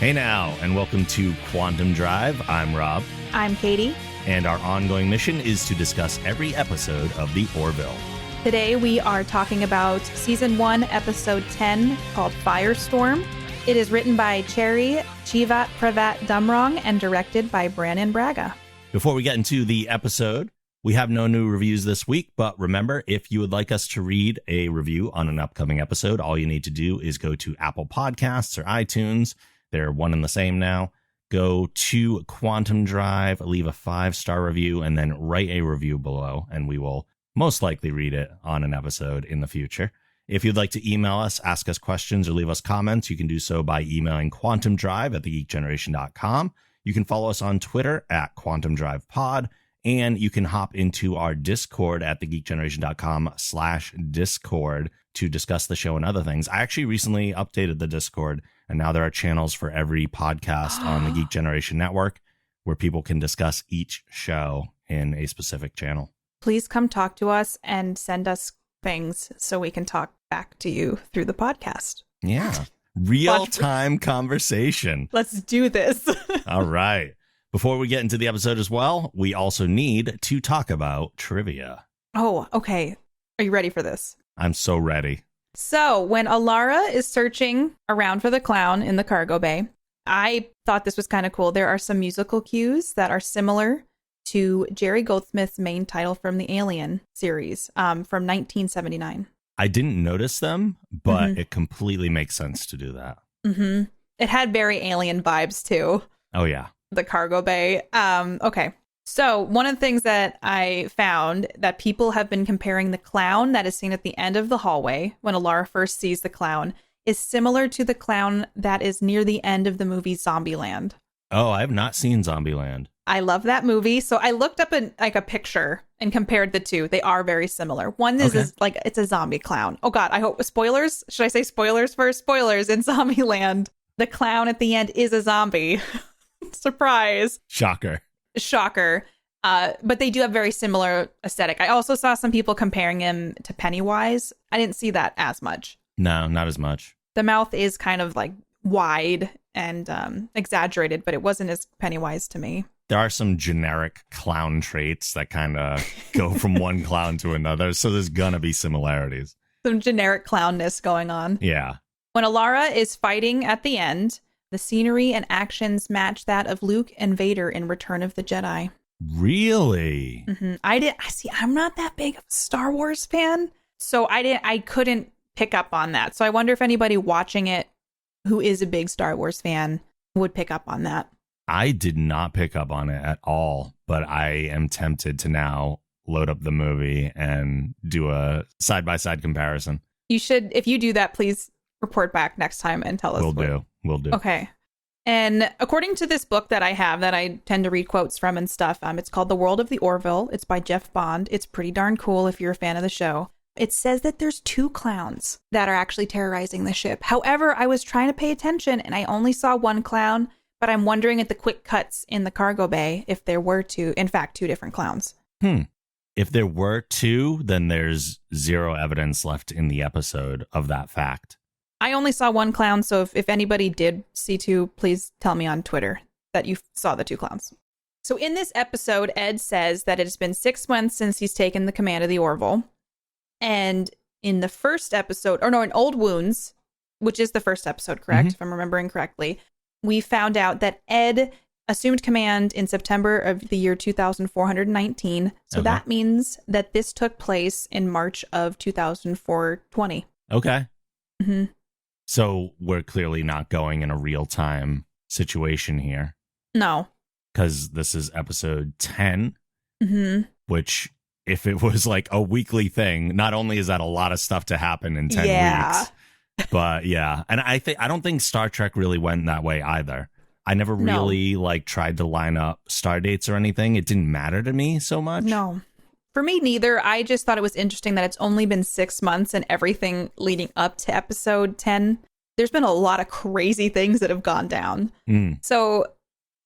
Hey now, and welcome to Quantum Drive. I'm Rob. I'm Katie. And our ongoing mission is to discuss every episode of the Orville. Today we are talking about Season 1, Episode 10, called Firestorm. It is written by Cherry Chivat Pravat Dumrong and directed by Brannon Braga. Before we get into the episode, we have no new reviews this week, but remember, if you would like us to read a review on an upcoming episode, all you need to do is go to Apple Podcasts or iTunes. They're one and the same now. Go to Quantum Drive, leave a 5-star review, and then write a review below, and we will most likely read it on an episode in the future. If you'd like to email us, ask us questions, or leave us comments, you can do so by emailing quantumdrive@thegeekgeneration.com. You can follow us on Twitter at quantumdrivepod, and you can hop into our Discord at thegeekgeneration.com/Discord to discuss the show and other things. I actually recently updated the Discord, and now there are channels for every podcast on the Geek Generation Network where people can discuss each show in a specific channel. Please come talk to us and send us things so we can talk back to you through the podcast. Yeah. Real-time conversation. Let's do this. All right. Before we get into the episode as well, we also need to talk about trivia. Oh, okay. Are you ready for this? I'm so ready. So when Alara is searching around for the clown in the cargo bay, I thought this was kind of cool. There are some musical cues that are similar to Jerry Goldsmith's main title from the Alien series from 1979. I didn't notice them, but it completely makes sense to do that. Mm-hmm. It had very Alien vibes too. Oh, yeah. The cargo bay. Okay. So one of the things that I found that people have been comparing the clown that is seen at the end of the hallway when Alara first sees the clown is similar to the clown that is near the end of the movie Zombieland. Oh, I have not seen Zombieland. I love that movie. So I looked up a picture and compared the two. They are very similar. One is like, it's a zombie clown. Oh God, I hope spoilers. Should I say spoilers first? Spoilers in Zombieland. The clown at the end is a zombie. Surprise. Shocker. But they do have very similar aesthetic. I also saw some people comparing him to Pennywise. I didn't see that as much. No, not as much. The mouth is kind of like wide and exaggerated, but it wasn't as Pennywise to me. There are some generic clown traits that kind of go from one clown to another, so there's gonna be similarities. Some generic clownness going on. Yeah. When Alara is fighting at the end, the scenery and actions match that of Luke and Vader in Return of the Jedi. Really? Mm-hmm. I'm not that big of a Star Wars fan, so I couldn't pick up on that. So I wonder if anybody watching it who is a big Star Wars fan would pick up on that. I did not pick up on it at all, but I am tempted to now load up the movie and do a side-by-side comparison. You should, if you do that, please report back next time and tell us. Will do. Okay. And according to this book that I have, that I tend to read quotes from and stuff, it's called The World of the Orville. It's by Jeff Bond. It's pretty darn cool if you're a fan of the show. It says that there's 2 clowns that are actually terrorizing the ship. However, I was trying to pay attention and I only saw 1 clown, but I'm wondering at the quick cuts in the cargo bay if there were 2 different clowns. If there were 2, then there's 0 evidence left in the episode of that fact. I only saw 1 clown, so if anybody did see 2, please tell me on Twitter that you saw the 2 clowns. So in this episode, Ed says that it has been 6 months since he's taken the command of the Orville. And in the first episode, in Old Wounds, which is the first episode, correct? If I'm remembering correctly, we found out that Ed assumed command in September of the year 2419. So that means that this took place in March of 2420. Okay. Mm-hmm. So we're clearly not going in a real-time situation here. No. Because this is episode 10, which, if it was like a weekly thing, not only is that a lot of stuff to happen in 10 weeks, but yeah. And I don't think Star Trek really went that way either. I never really tried to line up star dates or anything. It didn't matter to me so much. No. For me, neither. I just thought it was interesting that it's only been 6 months and everything leading up to episode 10. There's been a lot of crazy things that have gone down. So,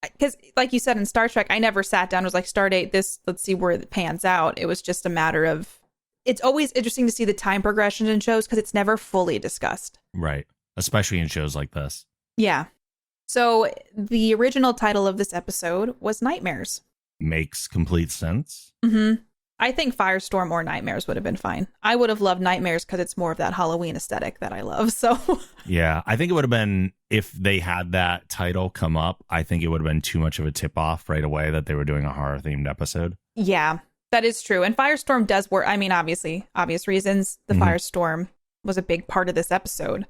because like you said in Star Trek, I never sat down and was like, Stardate, let's see where it pans out. It was just a matter of, it's always interesting to see the time progressions in shows because it's never fully discussed. Right. Especially in shows like this. Yeah. So the original title of this episode was Nightmares. Makes complete sense. Mm-hmm. I think Firestorm or Nightmares would have been fine. I would have loved Nightmares because it's more of that Halloween aesthetic that I love. So yeah, I think it would have been, if they had that title come up, I think it would have been too much of a tip off right away that they were doing a horror themed episode. Yeah, that is true. And Firestorm does work. I mean, obviously, obvious reasons, the Firestorm was a big part of this episode.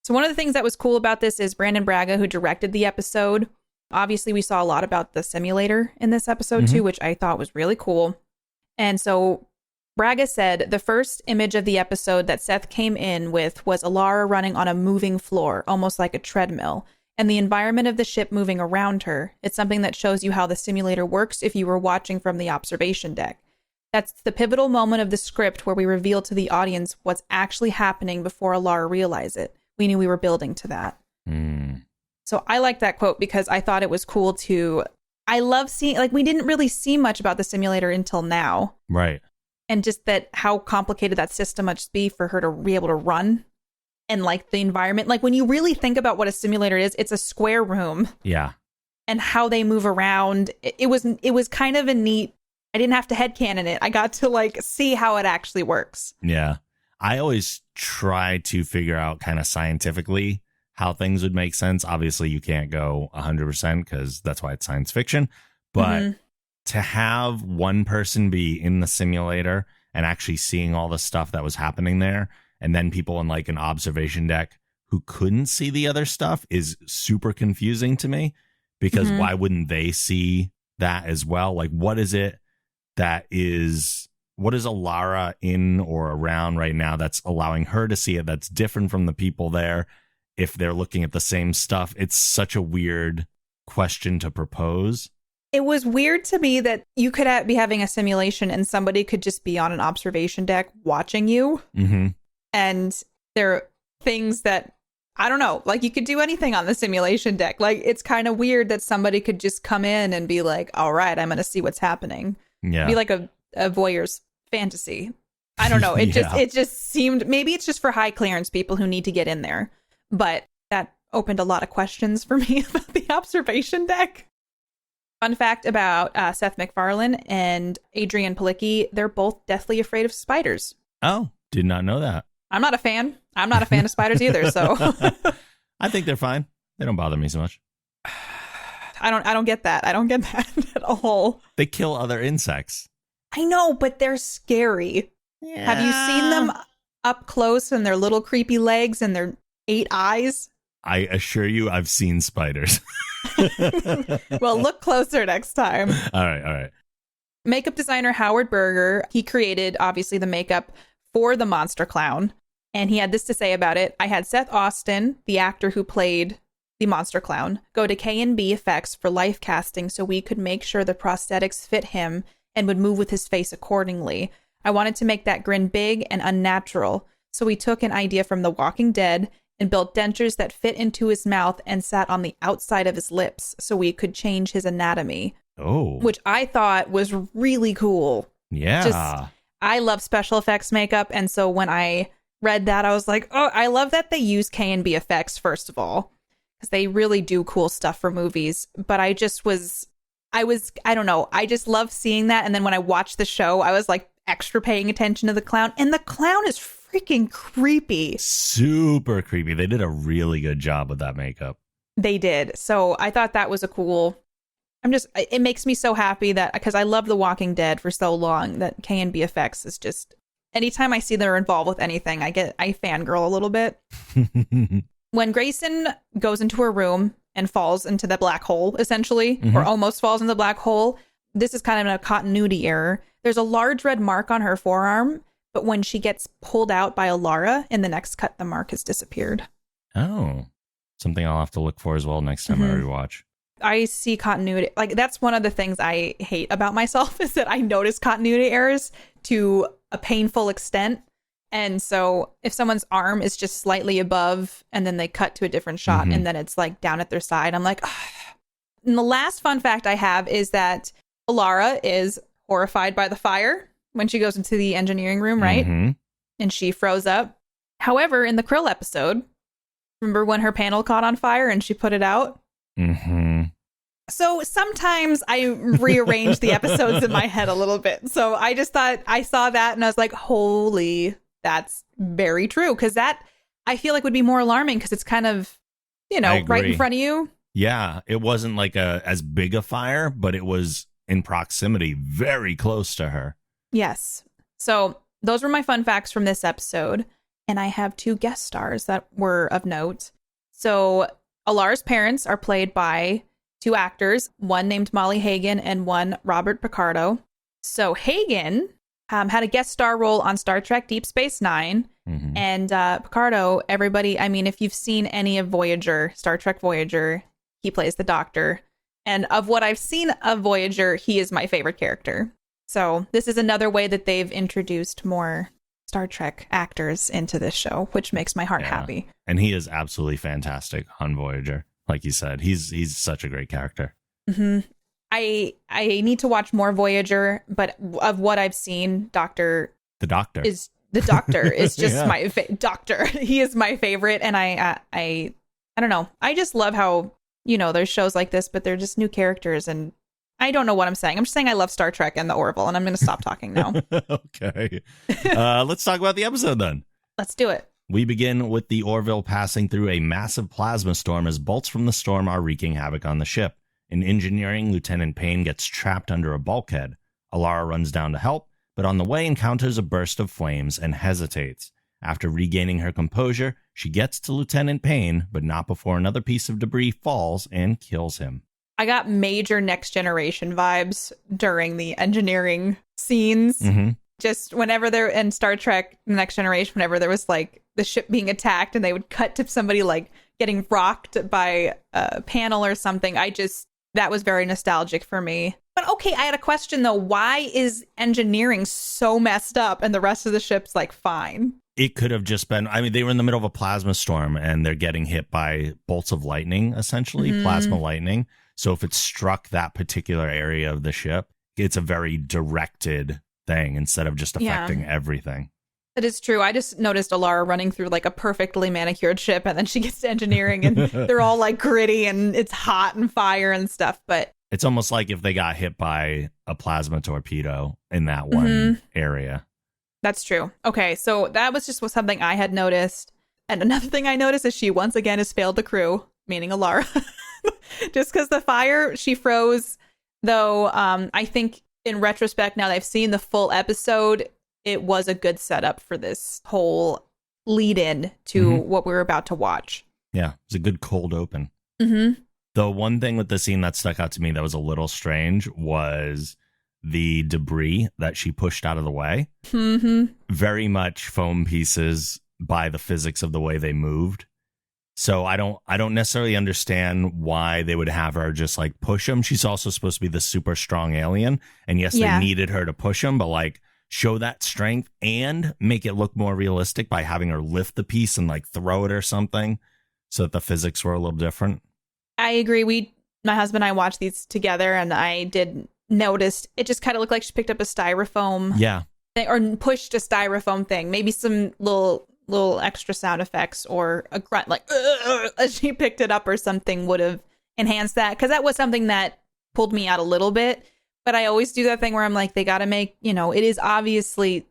So one of the things that was cool about this is Brandon Braga, who directed the episode. Obviously, we saw a lot about the simulator in this episode too, which I thought was really cool. And so Braga said the first image of the episode that Seth came in with was Alara running on a moving floor, almost like a treadmill, and the environment of the ship moving around her. It's something that shows you how the simulator works if you were watching from the observation deck. That's the pivotal moment of the script where we reveal to the audience what's actually happening before Alara realized it. We knew we were building to that. So I like that quote because I thought it was cool to... I love seeing, like, we didn't really see much about the simulator until now. Right. And just that how complicated that system must be for her to be able to run. And like the environment, like when you really think about what a simulator is, it's a square room. Yeah. And how they move around. It was kind of a neat, I didn't have to headcanon it. I got to like see how it actually works. Yeah. I always try to figure out kind of scientifically how things would make sense. Obviously, you can't go 100% because that's why it's science fiction. But to have one person be in the simulator and actually seeing all the stuff that was happening there, and then people in like an observation deck who couldn't see the other stuff is super confusing to me, because why wouldn't they see that as well? Like, what is Alara in or around right now that's allowing her to see it that's different from the people there? If they're looking at the same stuff, it's such a weird question to propose. It was weird to me that you could be having a simulation and somebody could just be on an observation deck watching you. And there are things that, I don't know, like you could do anything on the simulation deck. Like it's kind of weird that somebody could just come in and be like, all right, I'm going to see what's happening. Yeah. Be like a voyeur's fantasy. I don't know. It just seemed, maybe it's just for high clearance people who need to get in there. But that opened a lot of questions for me about the observation deck. Fun fact about Seth MacFarlane and Adrian Palicki, they're both deathly afraid of spiders. Oh, did not know that. I'm not a fan. I'm not a fan of spiders either, so. I think they're fine. They don't bother me so much. I don't get that. I don't get that at all. They kill other insects. I know, but they're scary. Yeah. Have you seen them up close and their little creepy legs and their 8 eyes? I assure you I've seen spiders. Well, look closer next time. All right. Makeup designer Howard Berger, he created, obviously, the makeup for the monster clown. And he had this to say about it. I had Seth Austin, the actor who played the monster clown, go to K&B Effects for life casting so we could make sure the prosthetics fit him and would move with his face accordingly. I wanted to make that grin big and unnatural. So we took an idea from The Walking Dead and built dentures that fit into his mouth and sat on the outside of his lips so we could change his anatomy. Oh. Which I thought was really cool. Yeah. I love special effects makeup. And so when I read that, I was like, oh, I love that they use K&B Effects, first of all, because they really do cool stuff for movies. But I don't know. I just love seeing that. And then when I watched the show, I was like extra paying attention to the clown. And the clown is freaking creepy. Super creepy. They did a really good job with that makeup. They did. So I thought that was it makes me so happy that, because I love The Walking Dead for so long, that K&B Effects is just, anytime I see they're involved with anything, I fangirl a little bit. When Grayson goes into her room and falls into the black hole, essentially, or almost falls in the black hole, this is kind of a continuity error. There's a large red mark on her forearm, but when she gets pulled out by Alara in the next cut, the mark has disappeared. Oh, something I'll have to look for as well next time I rewatch. I see continuity. Like, that's one of the things I hate about myself is that I notice continuity errors to a painful extent. And so if someone's arm is just slightly above and then they cut to a different shot and then it's like down at their side, I'm like, ugh. And the last fun fact I have is that Alara is horrified by the fire when she goes into the engineering room, right? And she froze up. However, in the Krill episode, remember when her panel caught on fire and she put it out? So sometimes I rearrange the episodes in my head a little bit. So I just thought I saw that and I was like, holy, that's very true. Because that I feel like would be more alarming because it's kind of, you know, right in front of you. Yeah, it wasn't like as big a fire, but it was in proximity, very close to her. Yes. So those were my fun facts from this episode. And I have 2 guest stars that were of note. So Alara's parents are played by 2 actors, one named Molly Hagan and one Robert Picardo. So Hagan had a guest star role on Star Trek Deep Space Nine. And Picardo, everybody, I mean, if you've seen any of Voyager, Star Trek Voyager, he plays the Doctor. And of what I've seen of Voyager, he is my favorite character. So this is another way that they've introduced more Star Trek actors into this show, which makes my heart happy. And he is absolutely fantastic on Voyager. Like you said, he's such a great character. I need to watch more Voyager, but of what I've seen, the Doctor is just my Doctor. He is my favorite, and I don't know. I just love how, you know, there's shows like this, but they're just new characters, and I don't know what I'm saying. I'm just saying I love Star Trek and the Orville, and I'm going to stop talking now. Okay. Let's talk about the episode then. Let's do it. We begin with the Orville passing through a massive plasma storm as bolts from the storm are wreaking havoc on the ship. In engineering, Lieutenant Payne gets trapped under a bulkhead. Alara runs down to help, but on the way encounters a burst of flames and hesitates. After regaining her composure, she gets to Lieutenant Payne, but not before another piece of debris falls and kills him. I got major Next Generation vibes during the engineering scenes. Just whenever they're in Star Trek The Next Generation, whenever there was like the ship being attacked and they would cut to somebody like getting rocked by a panel or something, that was very nostalgic for me. But okay, I had a question though. Why is engineering so messed up and the rest of the ship's like fine? It could have just been, I mean, they were in the middle of a plasma storm and they're getting hit by bolts of lightning, essentially, plasma lightning. So if it struck that particular area of the ship, it's a very directed thing instead of just affecting everything. It is true. I just noticed Alara running through like a perfectly manicured ship, and then she gets to engineering and they're all like gritty and it's hot and fire and stuff. But it's almost like if they got hit by a plasma torpedo in that one area. That's true. Okay, so that was just something I had noticed. And another thing I noticed is she once again has failed the crew, meaning Alara. Just because the fire, she froze. Though I think in retrospect, now that I've seen the full episode, it was a good setup for this whole lead in to what we were about to watch. Yeah, it was a good cold open. The one thing with the scene that stuck out to me that was a little strange was the debris that she pushed out of the way. Very much foam pieces by the physics of the way they moved. So I don't necessarily understand why they would have her just like push them. She's also supposed to be the super strong alien. And yes, they needed her to push them, but like show that strength and make it look more realistic by having her lift the piece and like throw it or something so that the physics were a little different. I agree. My husband and I watched these together and I did notice it just kind of looked like she picked up a styrofoam. Thing, or pushed a styrofoam thing. Maybe some little extra sound effects or a grunt like as she picked it up or something would have enhanced that, because that was something that pulled me out a little bit. But I always do that thing where I'm like, they got to make, you know, it is obviously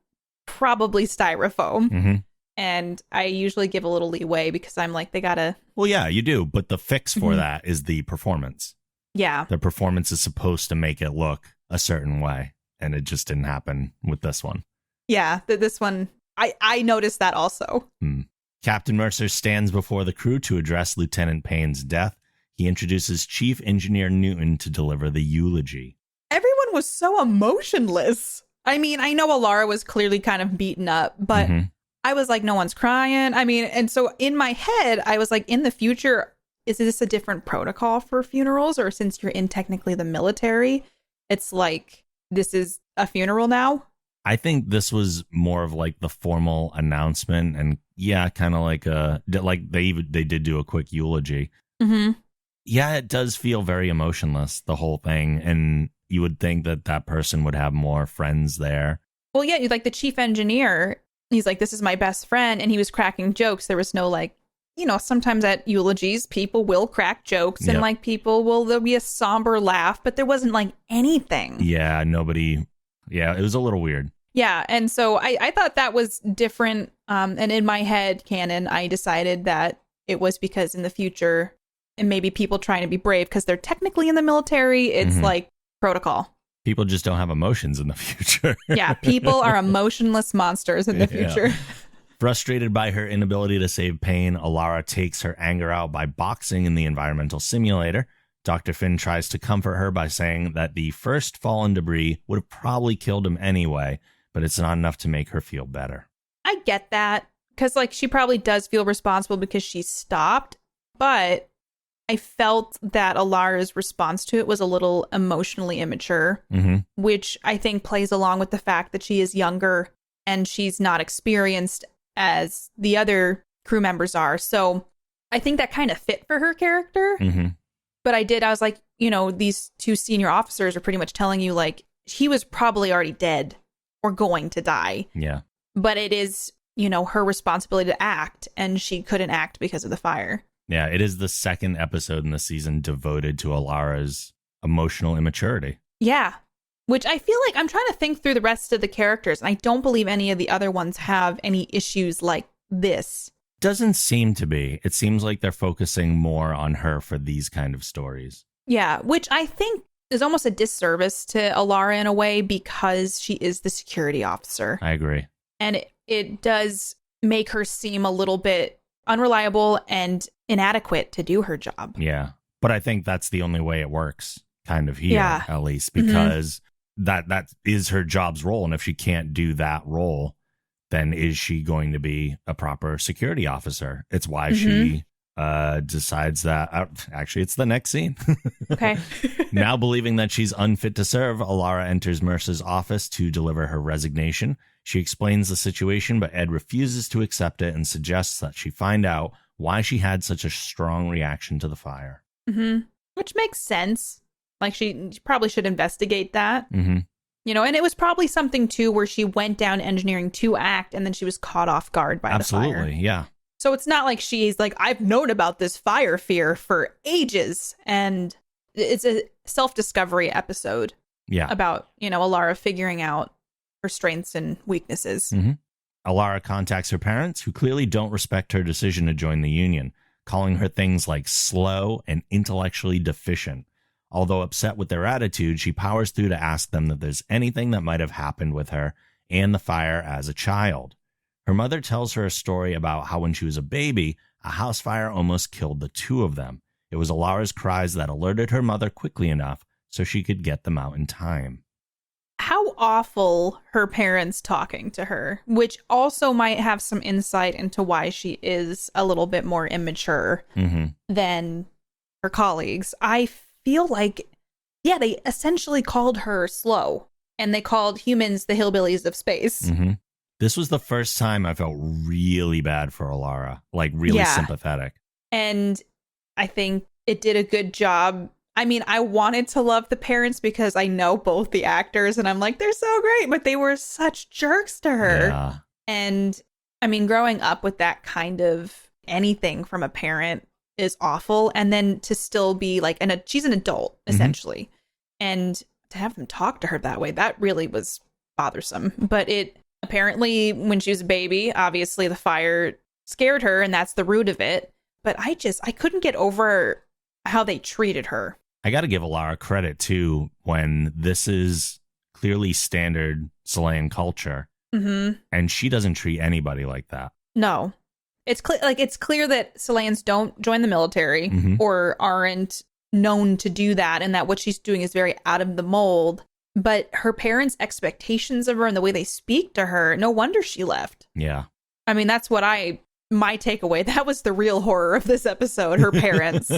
probably styrofoam. And I usually give a little leeway because I'm like, they got to. Well, yeah, you do. But the fix for that is the performance. Yeah. The performance is supposed to make it look a certain way. And it just didn't happen with this one. Yeah, this one. I noticed that also. Captain Mercer stands before the crew to address Lieutenant Payne's death. He introduces Chief Engineer Newton to deliver the eulogy. Everyone was so emotionless. I mean, I know Alara was clearly kind of beaten up, but I was like, no one's crying. I mean, and so in my head, I was like, in the future, is this a different protocol for funerals? Or since you're in technically the military, it's like, this is a funeral now? I think this was more of like the formal announcement, and yeah, kind of like they did do a quick eulogy. Mm-hmm. Yeah, it does feel very emotionless, the whole thing, and you would think that that person would have more friends there. Well, yeah, like the chief engineer, he's like, this is my best friend, and he was cracking jokes. There was no like, sometimes at eulogies, people will crack jokes, and like there'll be a somber laugh, but there wasn't like anything. Yeah, it was a little weird. Yeah, and so I thought that was different. And in my head canon, I decided that it was because in the future, and maybe people trying to be brave because they're technically in the military, it's like protocol. People just don't have emotions in the future. Yeah, people are emotionless monsters in the future. Yeah. Frustrated by her inability to save Payne, Alara takes her anger out by boxing in the environmental simulator. Dr. Finn tries to comfort her by saying that the first fallen debris would have probably killed him anyway, but it's not enough to make her feel better. I get that, because like she probably does feel responsible because she stopped, but I felt that Alara's response to it was a little emotionally immature, which I think plays along with the fact that she is younger and she's not experienced as the other crew members are. So I think that kind of fit for her character. But I was like, these two senior officers are pretty much telling you like he was probably already dead or going to die. Yeah. But it is, her responsibility to act, and she couldn't act because of the fire. Yeah, it is the second episode in the season devoted to Alara's emotional immaturity. Yeah, which I feel like I'm trying to think through the rest of the characters, and I don't believe any of the other ones have any issues like this. Doesn't seem to be. It seems like they're focusing more on her for these kind of stories. Yeah, which I think is almost a disservice to Alara in a way, because she is the security officer. I agree. And it does make her seem a little bit unreliable and inadequate to do her job. Yeah. But I think that's the only way it works kind of here, at least, because that is her job's role. And if she can't do that role, then is she going to be a proper security officer? It's why she decides that. Actually, it's the next scene. Okay. Now believing that she's unfit to serve, Alara enters Mercer's office to deliver her resignation. She explains the situation, but Ed refuses to accept it and suggests that she find out why she had such a strong reaction to the fire. Which makes sense. Like she probably should investigate that. And it was probably something too where she went down engineering to act, and then she was caught off guard by the fire. Absolutely, yeah. So it's not like she's like, I've known about this fire fear for ages. And it's a self-discovery episode. Yeah. About, Alara figuring out her strengths and weaknesses. Alara contacts her parents, who clearly don't respect her decision to join the Union, calling her things like slow and intellectually deficient. Although upset with their attitude, she powers through to ask them if there's anything that might have happened with her and the fire as a child. Her mother tells her a story about how when she was a baby, a house fire almost killed the two of them. It was Alara's cries that alerted her mother quickly enough so she could get them out in time. How awful her parents talking to her, which also might have some insight into why she is a little bit more immature than her colleagues. I feel like, they essentially called her slow, and they called humans the hillbillies of space. This was the first time I felt really bad for Alara, like really sympathetic. And I think it did a good job. I mean, I wanted to love the parents because I know both the actors, and I'm like, they're so great, but they were such jerks to her. Yeah. And I mean, growing up with that kind of anything from a parent is awful. And then to still be like, she's an adult, essentially. And to have them talk to her that way, that really was bothersome. But apparently, when she was a baby, obviously the fire scared her, and that's the root of it. But I couldn't get over how they treated her. I got to give Alara credit, too, when this is clearly standard Chilean culture. And she doesn't treat anybody like that. No. It's clear that Chileans don't join the military or aren't known to do that, and that what she's doing is very out of the mold. But her parents' expectations of her and the way they speak to her, no wonder she left. Yeah. I mean, that's what I my takeaway. That was the real horror of this episode, her parents.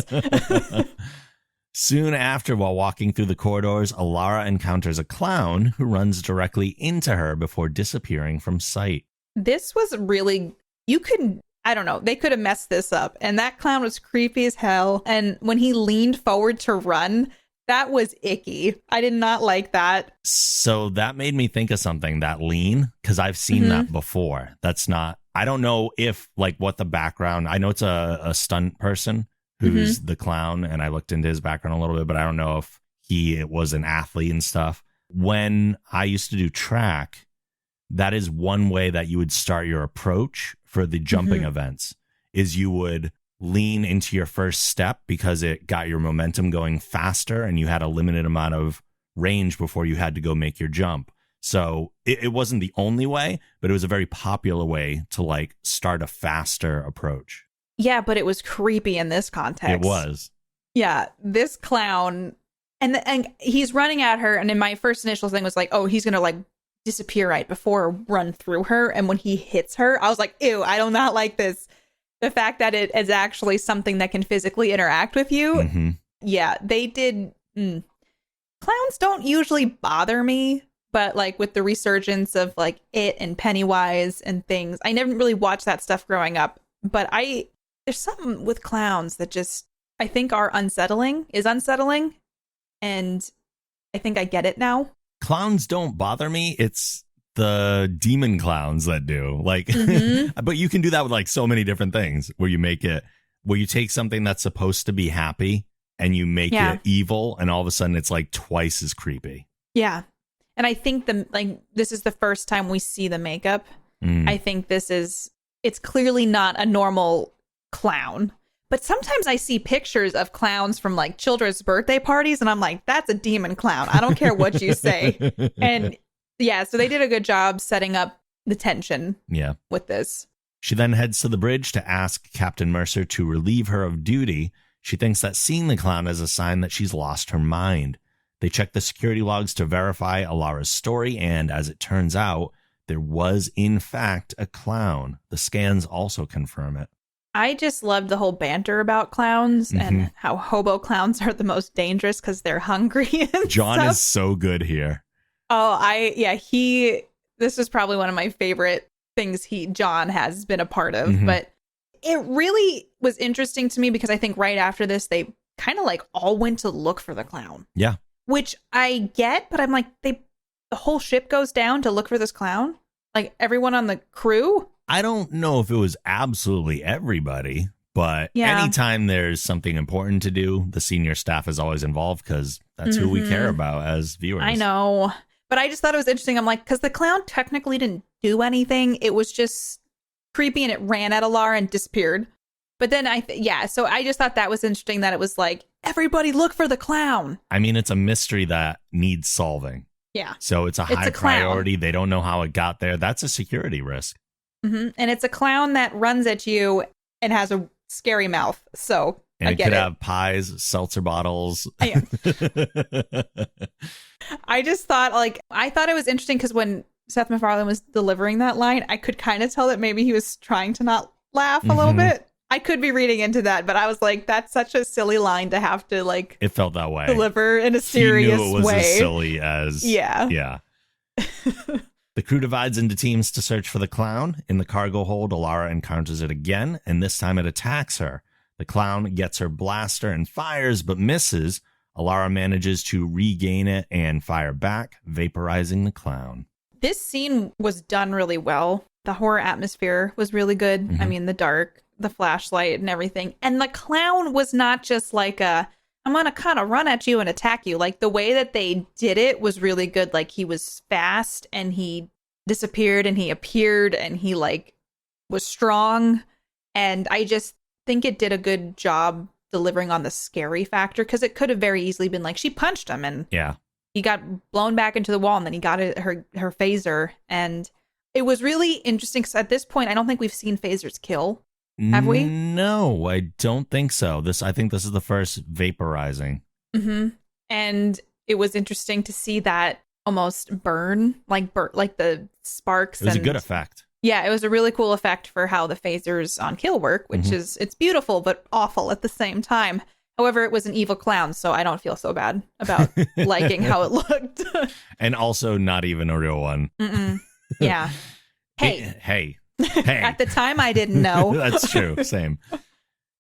Soon after, while walking through the corridors, Alara encounters a clown who runs directly into her before disappearing from sight. This was really, I don't know, they could have messed this up. And that clown was creepy as hell. And when he leaned forward to run, that was icky. I did not like that. So that made me think of something, that lean, because I've seen that before. That's not, I don't know if, like, what the background, I know it's a stunt person who's the clown, and I looked into his background a little bit, but I don't know if he was an athlete and stuff. When I used to do track, that is one way that you would start your approach for the jumping events, is you would lean into your first step because it got your momentum going faster and you had a limited amount of range before you had to go make your jump. So it wasn't the only way, but it was a very popular way to, like, start a faster approach. Yeah, but it was creepy in this context. It was. Yeah, this clown, and he's running at her, and in my first initial thing was like, oh, he's gonna, like, disappear right before or run through her. And when he hits her, I was like, ew, I do not like this. The fact that it is actually something that can physically interact with you. Yeah, they did. Clowns don't usually bother me, but, like, with the resurgence of, like, It and Pennywise and things, I never really watched that stuff growing up. But there's something with clowns that just, I think, is unsettling. And I think I get it now. Clowns don't bother me. It's the demon clowns that do. Like, but you can do that with, like, so many different things where you take something that's supposed to be happy and you make it evil, and all of a sudden it's, like, twice as creepy. Yeah. And I think this is the first time we see the makeup. I think it's clearly not a normal clown. But sometimes I see pictures of clowns from, like, children's birthday parties, and I'm like, that's a demon clown. I don't care what you say. And yeah, so they did a good job setting up the tension with this. She then heads to the bridge to ask Captain Mercer to relieve her of duty. She thinks that seeing the clown is a sign that she's lost her mind. They check the security logs to verify Alara's story, and as it turns out, there was, in fact, a clown. The scans also confirm it. I just loved the whole banter about clowns and how hobo clowns are the most dangerous because they're hungry. And John stuff. is so good here. Oh, this is probably one of my favorite things John has been a part of. But it really was interesting to me because I think right after this, they kind of, like, all went to look for the clown. Yeah. Which I get, but I'm like, the whole ship goes down to look for this clown? Like, everyone on the crew? I don't know if it was absolutely everybody, but anytime there's something important to do, the senior staff is always involved because that's who we care about as viewers. I know. But I just thought it was interesting. I'm like, because the clown technically didn't do anything. It was just creepy and it ran at Alara and disappeared. But then so I just thought that was interesting that it was like, everybody look for the clown. I mean, it's a mystery that needs solving. Yeah. So it's a high priority. They don't know how it got there. That's a security risk. And it's a clown that runs at you and has a scary mouth. So and I get it. Could have pies, seltzer bottles. I just thought, like, I thought it was interesting because when Seth MacFarlane was delivering that line, I could kind of tell that maybe he was trying to not laugh a little bit. I could be reading into that, but I was like, that's such a silly line to have to, like, it felt that way. Deliver in a serious way. He knew it was as silly as yeah. The crew divides into teams to search for the clown. In the cargo hold, Alara encounters it again, and this time it attacks her. The clown gets her blaster and fires, but misses. Alara manages to regain it and fire back, vaporizing the clown. This scene was done really well. The horror atmosphere was really good. I mean, the dark, the flashlight and everything. And the clown was not just like I'm going to kind of run at you and attack you. Like, the way that they did it was really good. Like, he was fast and he disappeared and he appeared and he, like, was strong. And I just think it did a good job delivering on the scary factor, because it could have very easily been like, she punched him and he got blown back into the wall and then he got her phaser. And it was really interesting because at this point, I don't think we've seen phasers kill. Have we? No, I don't think so. I think this is the first vaporizing. And it was interesting to see that almost burn, like the sparks. It was a good effect. Yeah, it was a really cool effect for how the phasers on Kill work, which is, it's beautiful, but awful at the same time. However, it was an evil clown, so I don't feel so bad about liking how it looked. And also not even a real one. Yeah. Hey. At the time, I didn't know. That's true. Same.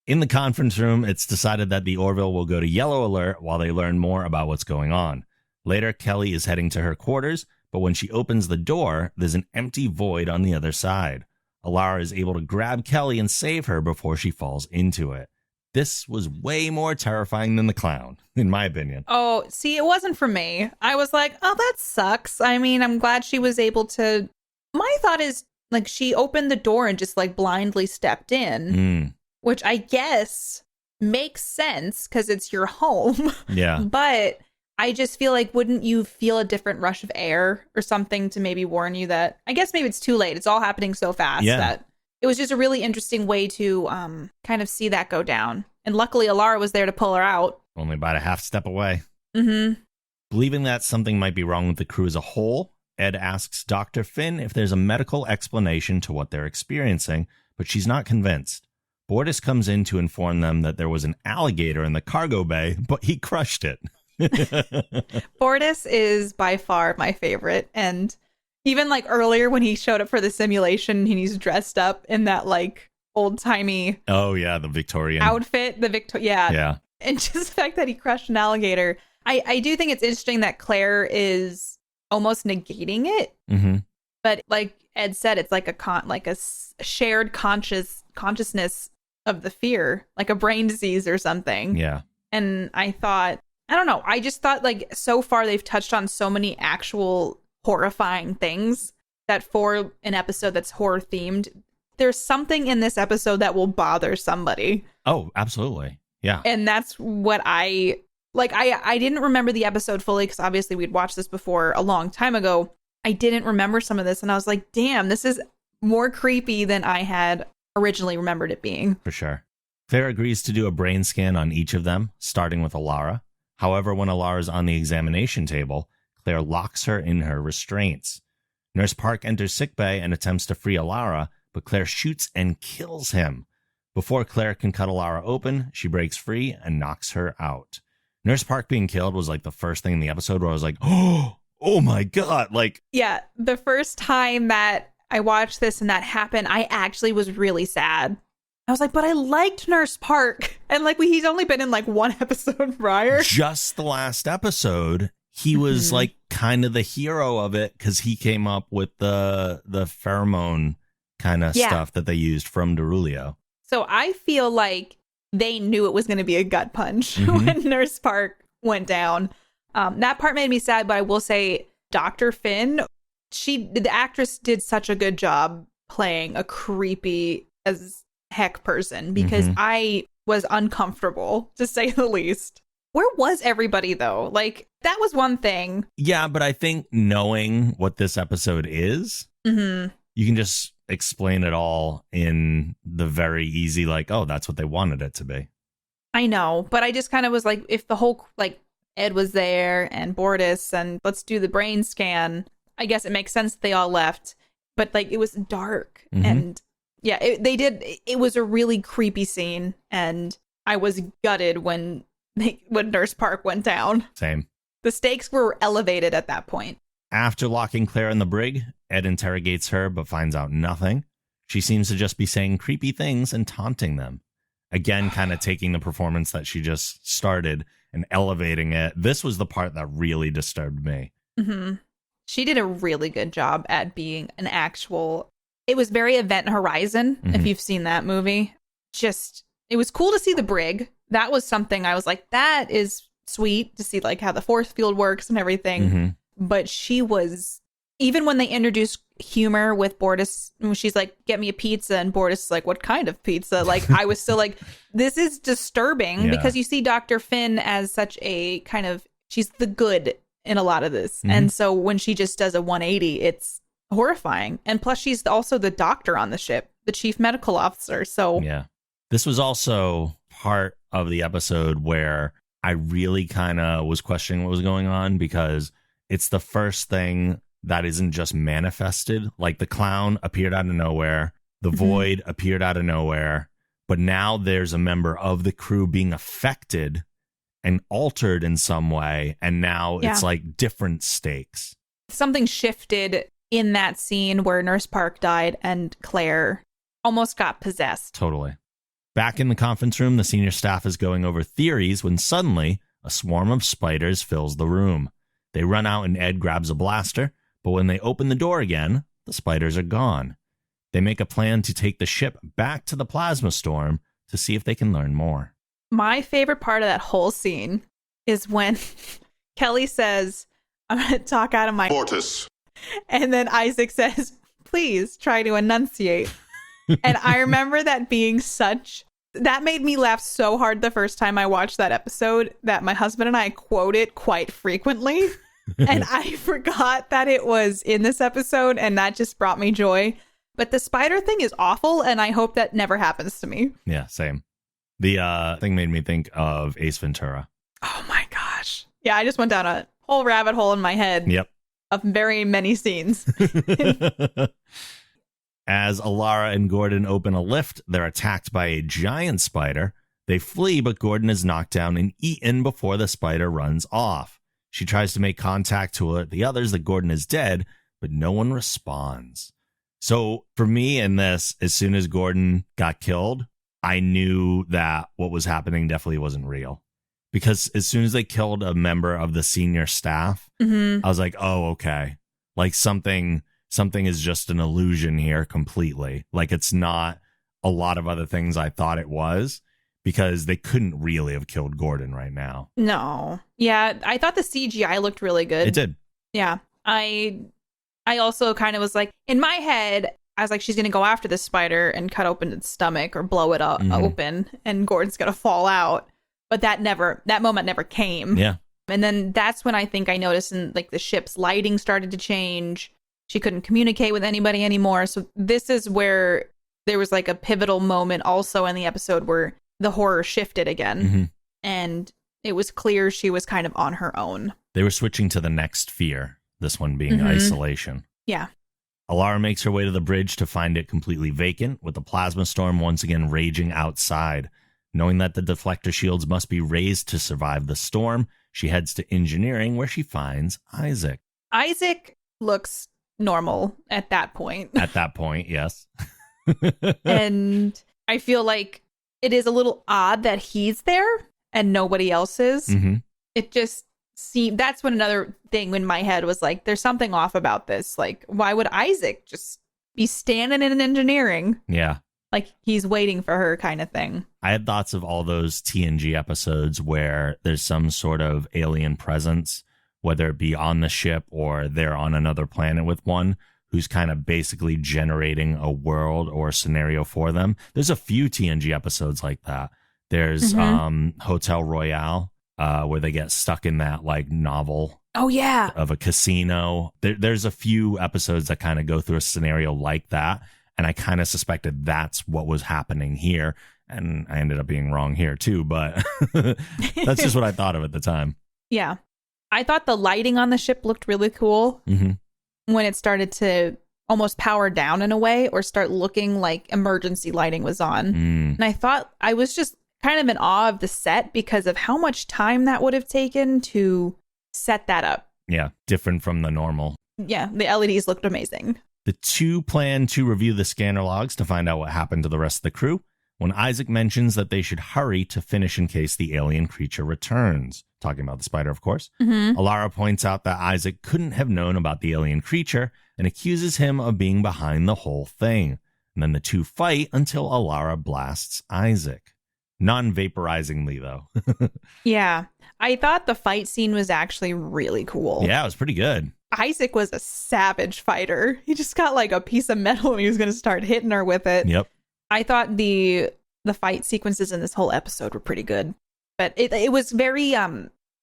In the conference room, it's decided that the Orville will go to yellow alert while they learn more about what's going on. Later, Kelly is heading to her quarters, but when she opens the door, there's an empty void on the other side. Alara is able to grab Kelly and save her before she falls into it. This was way more terrifying than the clown, in my opinion. Oh, see, it wasn't for me. I was like, oh, that sucks. I mean, I'm glad she was able to... My thought is, like, she opened the door and just, like, blindly stepped in, which I guess makes sense because it's your home. Yeah. But I just feel like, wouldn't you feel a different rush of air or something to maybe warn you that... I guess maybe it's too late. It's all happening so fast that... It was just a really interesting way to kind of see that go down. And luckily, Alara was there to pull her out. Only about a half step away. Believing that something might be wrong with the crew as a whole, Ed asks Dr. Finn if there's a medical explanation to what they're experiencing, but she's not convinced. Bortus comes in to inform them that there was an alligator in the cargo bay, but he crushed it. Bortus is by far my favorite, and... Even like earlier when he showed up for the simulation and he's dressed up in that like old timey the Victorian outfit, yeah. And just the fact that he crushed an alligator. I do think it's interesting that Claire is almost negating it. But like Ed said, it's like a shared consciousness of the fear, like a brain disease or something. Yeah. And I don't know. I just thought like so far they've touched on so many actual horrifying things that for an episode that's horror themed, there's something in this episode that will bother somebody. Oh, absolutely. Yeah. And that's what I didn't remember the episode fully because obviously we'd watched this before a long time ago. I didn't remember some of this and I was like, damn, this is more creepy than I had originally remembered it being. For sure. Claire agrees to do a brain scan on each of them, starting with Alara. However, when Alara's on the examination table, Claire locks her in her restraints. Nurse Park enters sickbay and attempts to free Alara, but Claire shoots and kills him. Before Claire can cut Alara open, she breaks free and knocks her out. Nurse Park being killed was like the first thing in the episode where I was like, oh my God. Like, yeah, the first time that I watched this and that happened, I actually was really sad. I was like, but I liked Nurse Park. And like, he's only been in like one episode prior. Just the last episode. He was like kind of the hero of it because he came up with the pheromone kind of stuff that they used from Derulio. So I feel like they knew it was going to be a gut punch when Nurse Park went down. That part made me sad, but I will say Dr. Finn, the actress did such a good job playing a creepy as heck person because I was uncomfortable, to say the least. Where was everybody, though? Like, that was one thing. Yeah, but I think knowing what this episode is, you can just explain it all in the very easy, like, oh, that's what they wanted it to be. I know, but I just kind of was like, if the whole, like, Ed was there and Bortus and let's do the brain scan, I guess it makes sense that they all left. But, like, it was dark. And, yeah, it was a really creepy scene. And I was gutted when Nurse Park went down. Same. The stakes were elevated at that point. After locking Claire in the brig, Ed interrogates her but finds out nothing. She seems to just be saying creepy things and taunting them. Again, kind of taking the performance that she just started and elevating it. This was the part that really disturbed me. She did a really good job at being an actual... It was very Event Horizon, if you've seen that movie. It was cool to see the brig. That was something I was like, that is sweet to see like how the force field works and everything. But she was, even when they introduced humor with Bortus, she's like, get me a pizza. And Bortus is like, what kind of pizza? Like, I was still like, this is disturbing because you see Dr. Finn as such a kind of, she's the good in a lot of this. And so when she just does a 180, it's horrifying. And plus she's also the doctor on the ship, the chief medical officer. So yeah, this was also part of the episode where I really kind of was questioning what was going on because it's the first thing that isn't just manifested. Like the clown appeared out of nowhere, the void appeared out of nowhere, but now there's a member of the crew being affected and altered in some way, and now it's like different stakes. Something shifted in that scene where Nurse Park died and Claire almost got possessed. Totally. Back in the conference room, the senior staff is going over theories when suddenly a swarm of spiders fills the room. They run out and Ed grabs a blaster, but when they open the door again, the spiders are gone. They make a plan to take the ship back to the plasma storm to see if they can learn more. My favorite part of that whole scene is when Kelly says, I'm going to talk out of my Mortis. And then Isaac says, please try to enunciate. And I remember that being that made me laugh so hard the first time I watched that episode that my husband and I quote it quite frequently. And I forgot that it was in this episode, and that just brought me joy. But the spider thing is awful, and I hope that never happens to me. Yeah, same. The thing made me think of Ace Ventura. Oh my gosh. Yeah, I just went down a whole rabbit hole in my head. Yep. Of very many scenes. As Alara and Gordon open a lift, they're attacked by a giant spider. They flee, but Gordon is knocked down and eaten before the spider runs off. She tries to make contact to alert the others that Gordon is dead, but no one responds. So for me in this, as soon as Gordon got killed, I knew that what was happening definitely wasn't real. Because as soon as they killed a member of the senior staff, I was like, oh, okay. Like something is just an illusion here completely. Like it's not a lot of other things I thought it was, because they couldn't really have killed Gordon right now. No. Yeah, I thought the CGI looked really good. It did. Yeah. I also kind of was like, in my head, I was like, she's going to go after this spider and cut open its stomach or blow it up open, and Gordon's going to fall out. But that moment never came. Yeah. And then that's when I think I noticed like the ship's lighting started to change. She couldn't communicate with anybody anymore. So this is where there was like a pivotal moment also in the episode where the horror shifted again. And it was clear she was kind of on her own. They were switching to the next fear, this one being isolation. Yeah. Alara makes her way to the bridge to find it completely vacant, with the plasma storm once again raging outside. Knowing that the deflector shields must be raised to survive the storm, she heads to engineering, where she finds Isaac. Isaac looks normal at that point. At that point, yes. And I feel like it is a little odd that he's there and nobody else is. It just seemed, that's when another thing in my head was like, there's something off about this. Like, why would Isaac just be standing in engineering? Yeah. Like he's waiting for her kind of thing. I had thoughts of all those TNG episodes where there's some sort of alien presence, whether it be on the ship or they're on another planet with one who's kind of basically generating a world or scenario for them. There's a few TNG episodes like that. There's Hotel Royale, where they get stuck in that like novel. Oh, yeah. Of a casino. There's a few episodes that kind of go through a scenario like that. And I kind of suspected that's what was happening here. And I ended up being wrong here, too. But that's just what I thought of at the time. Yeah. I thought the lighting on the ship looked really cool when it started to almost power down in a way or start looking like emergency lighting was on. And I thought I was just kind of in awe of the set because of how much time that would have taken to set that up. Yeah. Different from the normal. Yeah. The LEDs looked amazing. The two plan to review the scanner logs to find out what happened to the rest of the crew when Isaac mentions that they should hurry to finish in case the alien creature returns. Talking about the spider, of course. Alara points out that Isaac couldn't have known about the alien creature and accuses him of being behind the whole thing. And then the two fight until Alara blasts Isaac. Non-vaporizingly, though. Yeah. I thought the fight scene was actually really cool. Yeah, it was pretty good. Isaac was a savage fighter. He just got like a piece of metal and he was going to start hitting her with it. Yep. I thought the fight sequences in this whole episode were pretty good. But it was very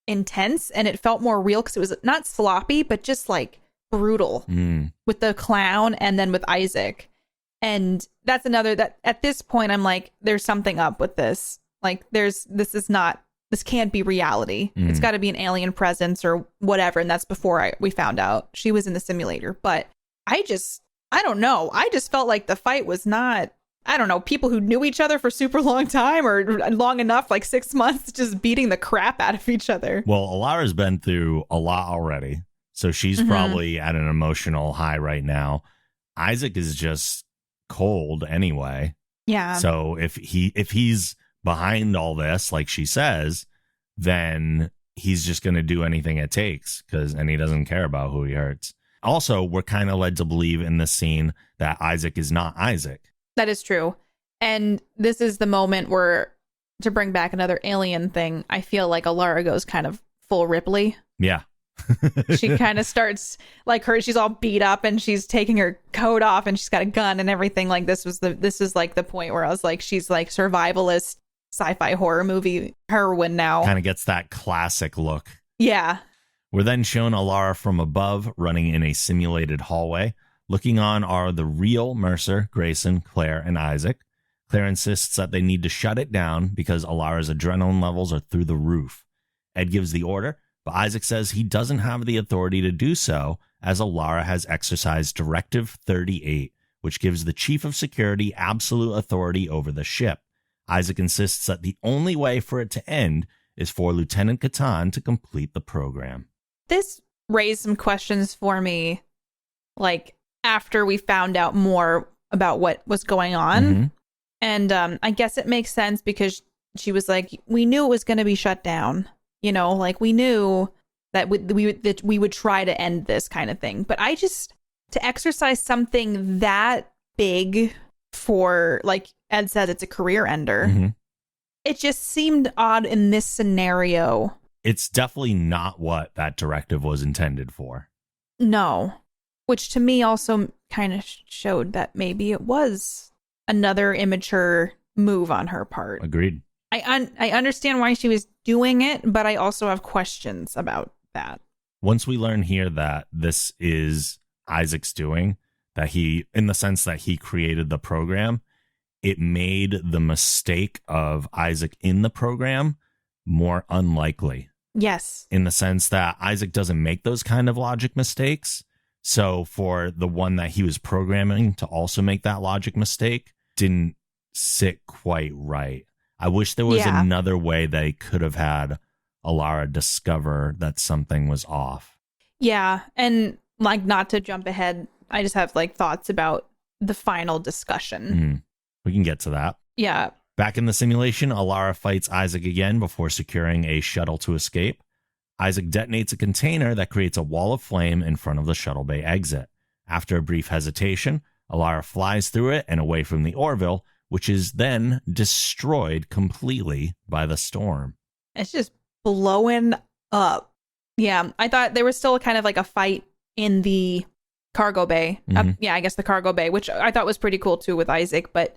intense and it felt more real because it was not sloppy, but just like brutal with the clown and then with Isaac. And that's another that at this point, I'm like, there's something up with this. Like this is not this can't be reality. It's got to be an alien presence or whatever. And that's before we found out she was in the simulator. But I don't know. I just felt like the fight was not, I don't know, people who knew each other for super long time or long enough, like 6 months, just beating the crap out of each other. Well, Alara's been through a lot already, so she's probably at an emotional high right now. Isaac is just cold anyway. Yeah. So if he's behind all this, like she says, then he's just going to do anything it takes and he doesn't care about who he hurts. Also, we're kind of led to believe in this scene that Isaac is not Isaac. That is true. And this is the moment where, to bring back another alien thing, I feel like Alara goes kind of full Ripley. Yeah. She kind of starts like she's all beat up and she's taking her coat off and she's got a gun and everything. Like this is like the point where I was like, she's like survivalist sci-fi horror movie heroine now. Kind of gets that classic look. Yeah. We're then shown Alara from above running in a simulated hallway. Looking on are the real Mercer, Grayson, Claire, and Isaac. Claire insists that they need to shut it down because Alara's adrenaline levels are through the roof. Ed gives the order, but Isaac says he doesn't have the authority to do so, as Alara has exercised Directive 38, which gives the Chief of Security absolute authority over the ship. Isaac insists that the only way for it to end is for Lieutenant Kitan to complete the program. This raised some questions for me, like, after we found out more about what was going on. And I guess it makes sense because she was like, we knew it was going to be shut down. You know, like we knew that we would try to end this kind of thing. But to exercise something that big for, like Ed said, it's a career ender. It just seemed odd in this scenario. It's definitely not what that directive was intended for. No. Which to me also kind of showed that maybe it was another immature move on her part. Agreed. I understand why she was doing it, but I also have questions about that. Once we learn here that this is Isaac's doing, that in the sense that he created the program, it made the mistake of Isaac in the program more unlikely. Yes. In the sense that Isaac doesn't make those kind of logic mistakes. So for the one that he was programming to also make that logic mistake didn't sit quite right. I wish there was another way they could have had Alara discover that something was off. Yeah. And like, not to jump ahead, I just have like thoughts about the final discussion. We can get to that. Yeah. Back in the simulation, Alara fights Isaac again before securing a shuttle to escape. Isaac detonates a container that creates a wall of flame in front of the shuttle bay exit. After a brief hesitation, Alara flies through it and away from the Orville, which is then destroyed completely by the storm. It's just blowing up. Yeah, I thought there was still kind of like a fight in the cargo bay. I guess the cargo bay, which I thought was pretty cool too with Isaac, but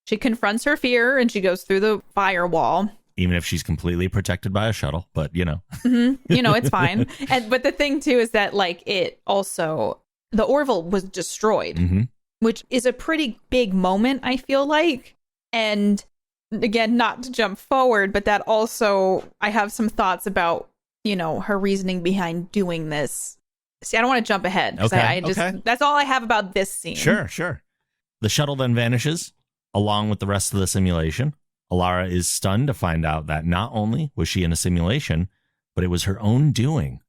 she confronts her fear and she goes through the firewall. Even if she's completely protected by a shuttle, but you know. It's fine. But the thing too is that like it also, the Orville was destroyed, which is a pretty big moment, I feel like. And again, not to jump forward, but that also, I have some thoughts about, her reasoning behind doing this. See, I don't want to jump ahead. Okay. That's all I have about this scene. Sure. The shuttle then vanishes along with the rest of the simulation. Alara is stunned to find out that not only was she in a simulation, but it was her own doing.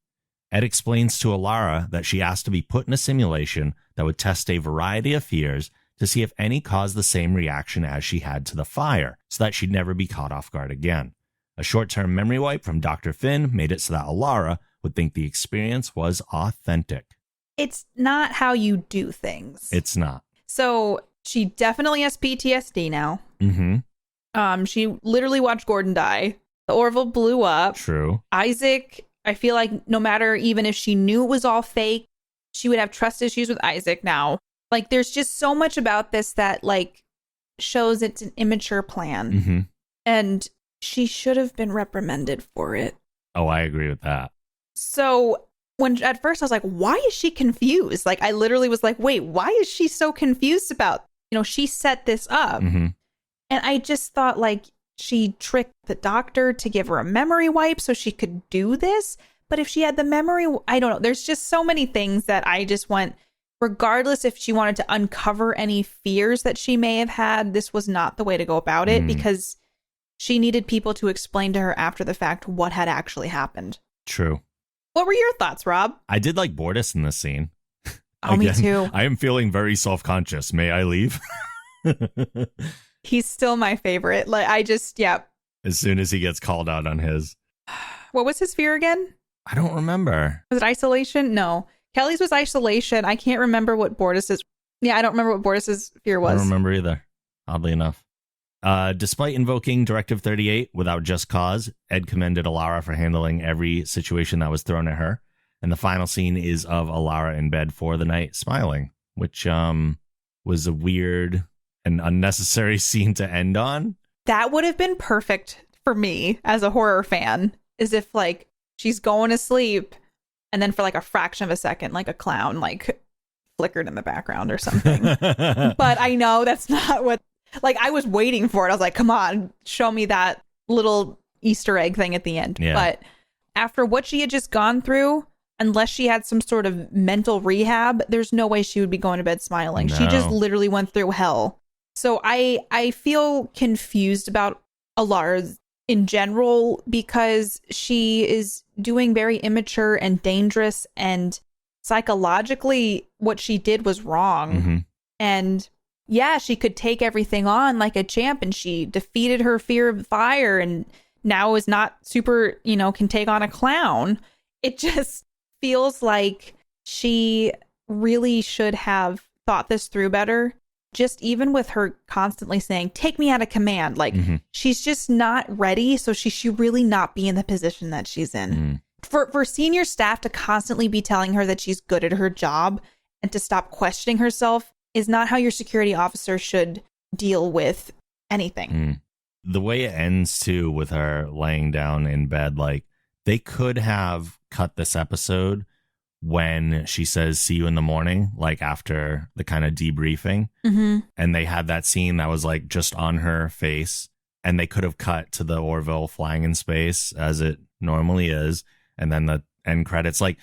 Ed explains to Alara that she asked to be put in a simulation that would test a variety of fears to see if any caused the same reaction as she had to the fire, so that she'd never be caught off guard again. A short-term memory wipe from Dr. Finn made it so that Alara would think the experience was authentic. It's not how you do things. It's not. So she definitely has PTSD now. She literally watched Gordon die. The Orville blew up. True. Isaac, I feel like no matter even if she knew it was all fake, she would have trust issues with Isaac now. Like, there's just so much about this that, like, shows it's an immature plan. And she should have been reprimanded for it. Oh, I agree with that. So when at first I was like, why is she confused? Like, I literally was like, wait, why is she so confused about, she set this up? And I just thought, like, she tricked the doctor to give her a memory wipe so she could do this. But if she had the memory, I don't know. There's just so many things that I just went, regardless if she wanted to uncover any fears that she may have had, this was not the way to go about it, because she needed people to explain to her after the fact what had actually happened. True. What were your thoughts, Rob? I did like Bortus in this scene. Oh, me too. I am feeling very self-conscious. May I leave? He's still my favorite. Like, I just, yeah. As soon as he gets called out on his. What was his fear again? I don't remember. Was it isolation? No. Kelly's was isolation. I can't remember what Bortus's. Yeah, I don't remember what Bortus's fear was. I don't remember either, oddly enough. Despite invoking Directive 38 without just cause, Ed commended Alara for handling every situation that was thrown at her. And the final scene is of Alara in bed for the night, smiling, which was a weird and unnecessary scene to end on. That would have been perfect for me as a horror fan, as if like she's going to sleep and then for like a fraction of a second, like a clown like flickered in the background or something. But I know that's not what, like, I was waiting for it. I was like, come on, show me that little Easter egg thing at the end. Yeah. But after what she had just gone through, unless she had some sort of mental rehab, there's no way she would be going to bed smiling. No. She just literally went through hell. So I feel confused about Alara in general, because she is doing very immature and dangerous, and psychologically what she did was wrong. Mm-hmm. And yeah, she could take everything on like a champ, and she defeated her fear of fire, and now is not super, can take on a clown. It just feels like she really should have thought this through better. Just even with her constantly saying, take me out of command, like she's just not ready. So she should really not be in the position that she's in. For senior staff to constantly be telling her that she's good at her job and to stop questioning herself is not how your security officer should deal with anything. The way it ends too, with her laying down in bed, like they could have cut this episode when she says, see you in the morning, like after the kind of debriefing. And they had that scene that was like just on her face, and they could have cut to the Orville flying in space as it normally is. And then the end credits. Like,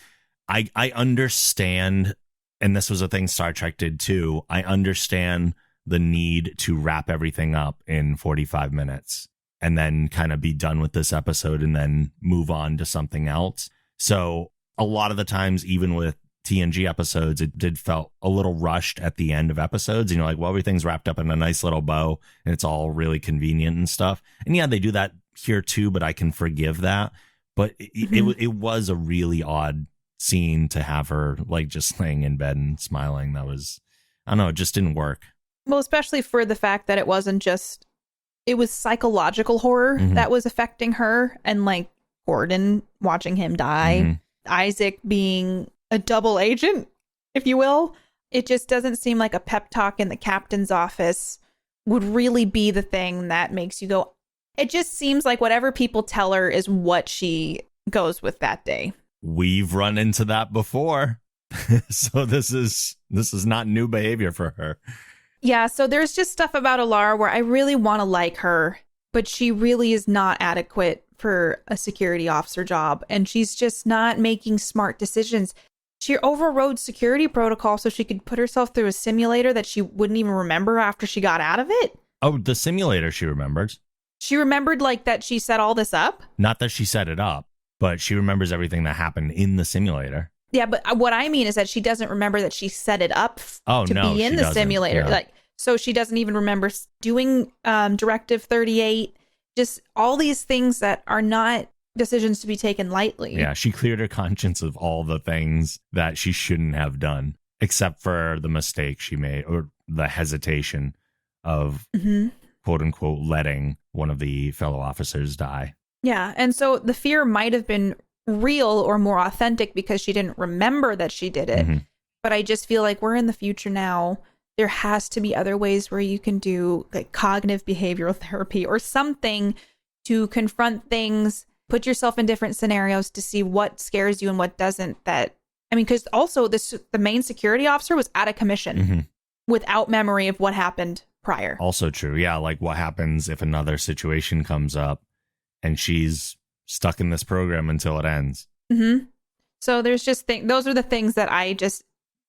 I understand, and this was a thing Star Trek did too. I understand the need to wrap everything up in 45 minutes and then kind of be done with this episode and then move on to something else. So a lot of the times, even with TNG episodes, it did felt a little rushed at the end of episodes. Like, well, everything's wrapped up in a nice little bow and it's all really convenient and stuff. And yeah, they do that here too, but I can forgive that. But it was a really odd scene to have her like just laying in bed and smiling. That was, I don't know, it just didn't work. Well, especially for the fact that it wasn't just, it was psychological horror that was affecting her, and like Gordon watching him die, Isaac being a double agent, if you will. It just doesn't seem like a pep talk in the captain's office would really be the thing that makes you go. It just seems like whatever people tell her is what she goes with that day. We've run into that before. So this is not new behavior for her. Yeah, so there's just stuff about Alara where I really want to like her, but she really is not adequate for a security officer job, and she's just not making smart decisions. She overrode security protocol so she could put herself through a simulator that she wouldn't even remember after she got out of it. Oh, the simulator she remembers. She remembered like that she set all this up? Not that she set it up, but she remembers everything that happened in the simulator. Yeah, but what I mean is that she doesn't remember that she set it up to be in the simulator. Yeah. So she doesn't even remember doing Directive 38. Just all these things that are not decisions to be taken lightly. Yeah, she cleared her conscience of all the things that she shouldn't have done, except for the mistake she made, or the hesitation of, quote unquote, letting one of the fellow officers die. Yeah, and so the fear might have been real or more authentic because she didn't remember that she did it. But I just feel like we're in the future now. There has to be other ways where you can do like cognitive behavioral therapy or something to confront things, put yourself in different scenarios to see what scares you and what doesn't. Because also the main security officer was out of commission without memory of what happened prior. Also true. Yeah, like what happens if another situation comes up and she's stuck in this program until it ends. Mm-hmm. So there's just those are the things that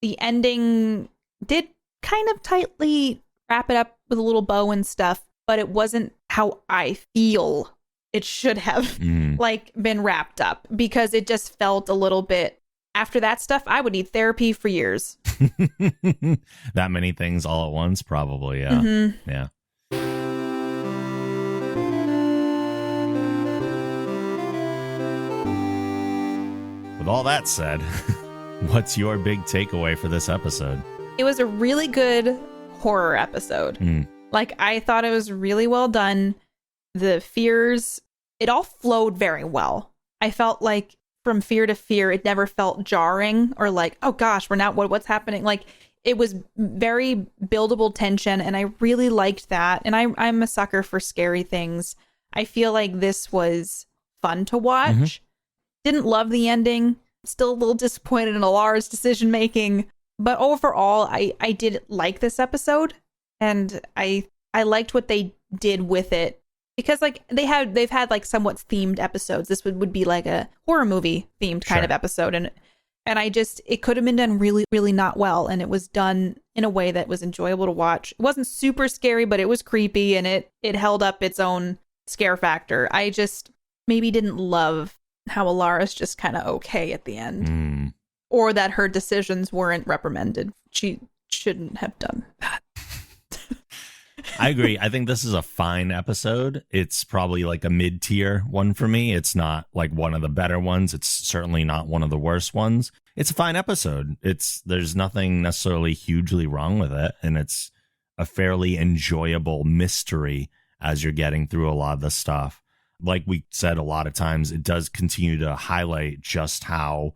the ending did kind of tightly wrap it up with a little bow and stuff, but it wasn't how I feel it should have been wrapped up, because it just felt a little bit, after that stuff, I would need therapy for years. That many things all at once, probably. Yeah. Mm-hmm. Yeah. With all that said, what's your big takeaway for this episode? It was a really good horror episode. Like, I thought it was really well done. The fears, it all flowed very well. I felt like from fear to fear, it never felt jarring or like, oh gosh, what's happening? Like, it was very buildable tension, and I really liked that. And I'm a sucker for scary things. I feel like this was fun to watch. Mm-hmm. Didn't love the ending. Still a little disappointed in Alara's decision making. But overall, I did like this episode, and I liked what they did with it, because like they've had like somewhat themed episodes. This would be like a horror movie themed kind of episode, and it could have been done really, really not well, and it was done in a way that was enjoyable to watch. It wasn't super scary, but it was creepy, and it held up its own scare factor. I just maybe didn't love how Alara's just kind of okay at the end, or that her decisions weren't reprimanded. She shouldn't have done that. I agree. I think this is a fine episode. It's probably like a mid-tier one for me. It's not like one of the better ones. It's certainly not one of the worst ones. It's a fine episode. There's nothing necessarily hugely wrong with it, and it's a fairly enjoyable mystery as you're getting through a lot of the stuff. Like we said a lot of times, it does continue to highlight just how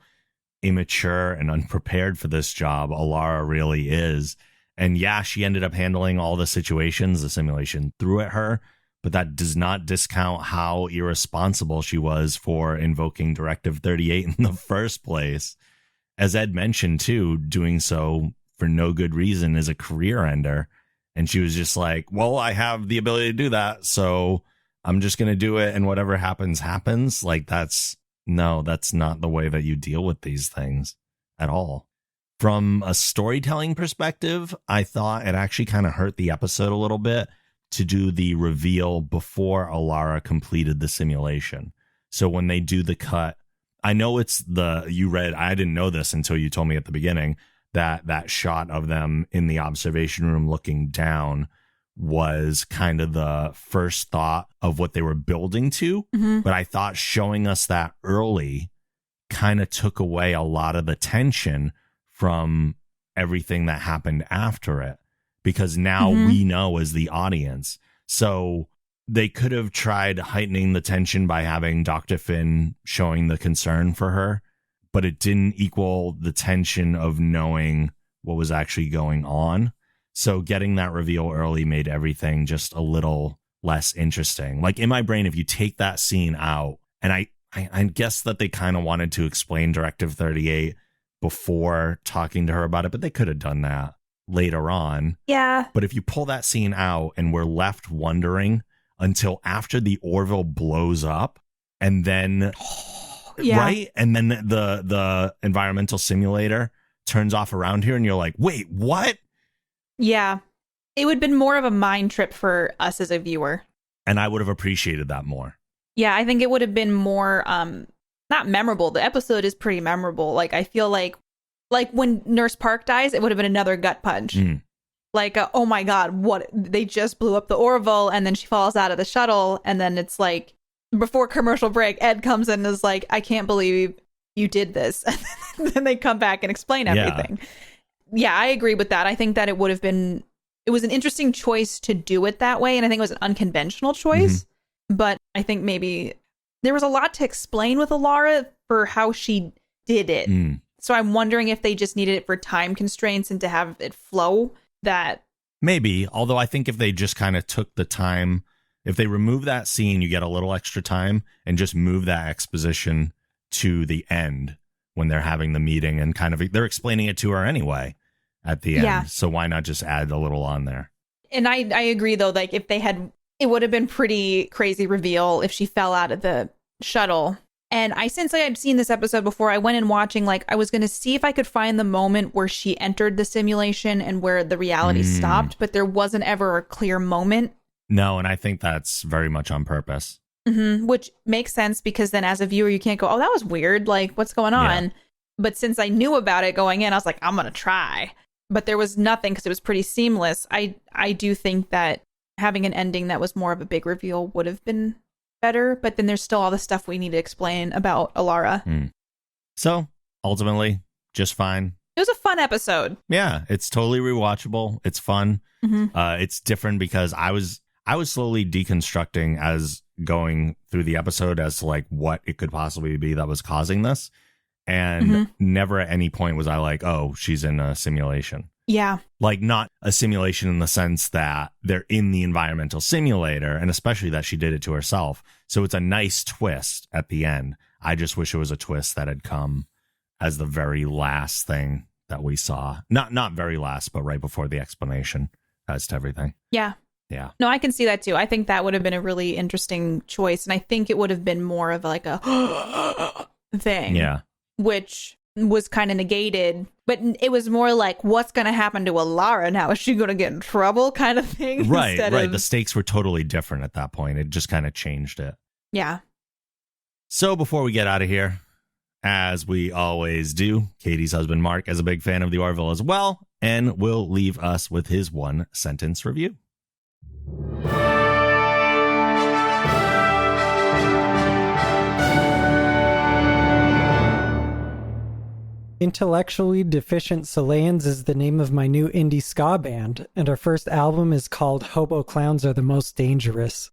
immature and unprepared for this job Alara really is. And yeah, she ended up handling all the situations the simulation threw at her, but that does not discount how irresponsible she was for invoking Directive 38 in the first place. As Ed mentioned too, doing so for no good reason is a career ender. And she was just like, well, I have the ability to do that, so I'm just going to do it, and whatever happens, happens. Like, that's not the way that you deal with these things at all. From a storytelling perspective, I thought it actually kind of hurt the episode a little bit to do the reveal before Alara completed the simulation. So when they do the cut, I know I didn't know this until you told me at the beginning, that shot of them in the observation room looking down was kind of the first thought of what they were building to. Mm-hmm. But I thought showing us that early kind of took away a lot of the tension from everything that happened after it, because now we know as the audience. So they could have tried heightening the tension by having Dr. Finn showing the concern for her, but it didn't equal the tension of knowing what was actually going on. So getting that reveal early made everything just a little less interesting. Like in my brain, if you take that scene out, and I guess that they kind of wanted to explain Directive 38 before talking to her about it, but they could have done that later on. Yeah. But if you pull that scene out and we're left wondering until after the Orville blows up, and then right, and then the environmental simulator turns off around here, and you're like, wait, what? Yeah. It would have been more of a mind trip for us as a viewer. And I would have appreciated that more. Yeah, I think it would have been more not memorable. The episode is pretty memorable. Like, I feel like when Nurse Park dies, it would have been another gut punch. Like, oh my God, what? They just blew up the Orville, and then she falls out of the shuttle, and then it's like, before commercial break, Ed comes in and is like, I can't believe you did this. And then they come back and explain everything. Yeah, I agree with that. I think that it was an interesting choice to do it that way, and I think it was an unconventional choice. But I think maybe there was a lot to explain with Alara for how she did it. So I'm wondering if they just needed it for time constraints and to have it flow. That maybe, although I think if they just kind of took the time, if they remove that scene, you get a little extra time, and just move that exposition to the end when they're having the meeting, and kind of they're explaining it to her anyway at the end. So why not just add a little on there? And I agree, though, like if they had, it would have been pretty crazy reveal if she fell out of the shuttle. And since I had seen this episode before, I went in watching, like, I was going to see if I could find the moment where she entered the simulation and where the reality stopped, but there wasn't ever a clear moment. No, and I think that's very much on purpose. Which makes sense, because then as a viewer, you can't go, oh, that was weird. Like, what's going on? Yeah. But since I knew about it going in, I was like, I'm going to try. But there was nothing because it was pretty seamless. I do think that having an ending that was more of a big reveal would have been better, but then there's still all the stuff we need to explain about Alara. So ultimately, just fine. It was a fun episode. Yeah, it's totally rewatchable. It's fun. It's different because I was slowly deconstructing as going through the episode as to like what it could possibly be that was causing this, and never at any point was I like, oh, she's in a simulation. Yeah. Like, not a simulation in the sense that they're in the environmental simulator, and especially that she did it to herself. So it's a nice twist at the end. I just wish it was a twist that had come as the very last thing that we saw. Not very last, but right before the explanation as to everything. Yeah. Yeah. No, I can see that too. I think that would have been a really interesting choice. And I think it would have been more of like a thing. Yeah. Which was kind of negated, but it was more like, what's going to happen to Alara now? Is she going to get in trouble kind of thing? Right. The stakes were totally different at that point. It just kind of changed it. Yeah. So before we get out of here, as we always do, Katie's husband, Mark, is a big fan of the Orville as well, and will leave us with his 1-sentence review. Intellectually Deficient Chileans is the name of my new indie ska band, and our first album is called Hobo Clowns Are the Most Dangerous.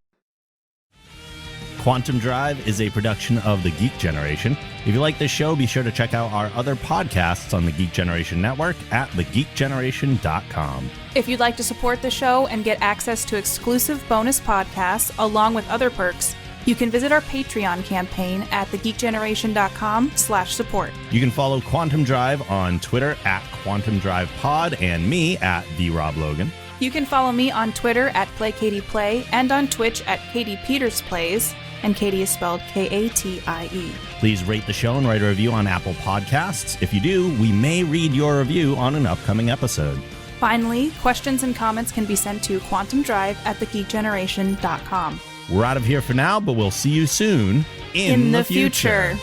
Quantum Drive is a production of The Geek Generation. If you like this show, be sure to check out our other podcasts on the Geek Generation Network at thegeekgeneration.com. If you'd like to support the show and get access to exclusive bonus podcasts along with other perks, you can visit our Patreon campaign at thegeekgeneration.com/support. You can follow Quantum Drive on Twitter at Quantum Drive Pod and me at TheRobLogan. You can follow me on Twitter at PlayKatiePlay and on Twitch at Katie Peters Plays, and Katie is spelled Katie. Please rate the show and write a review on Apple Podcasts. If you do, we may read your review on an upcoming episode. Finally, questions and comments can be sent to quantumdrive@thegeekgeneration.com. We're out of here for now, but we'll see you soon in the future.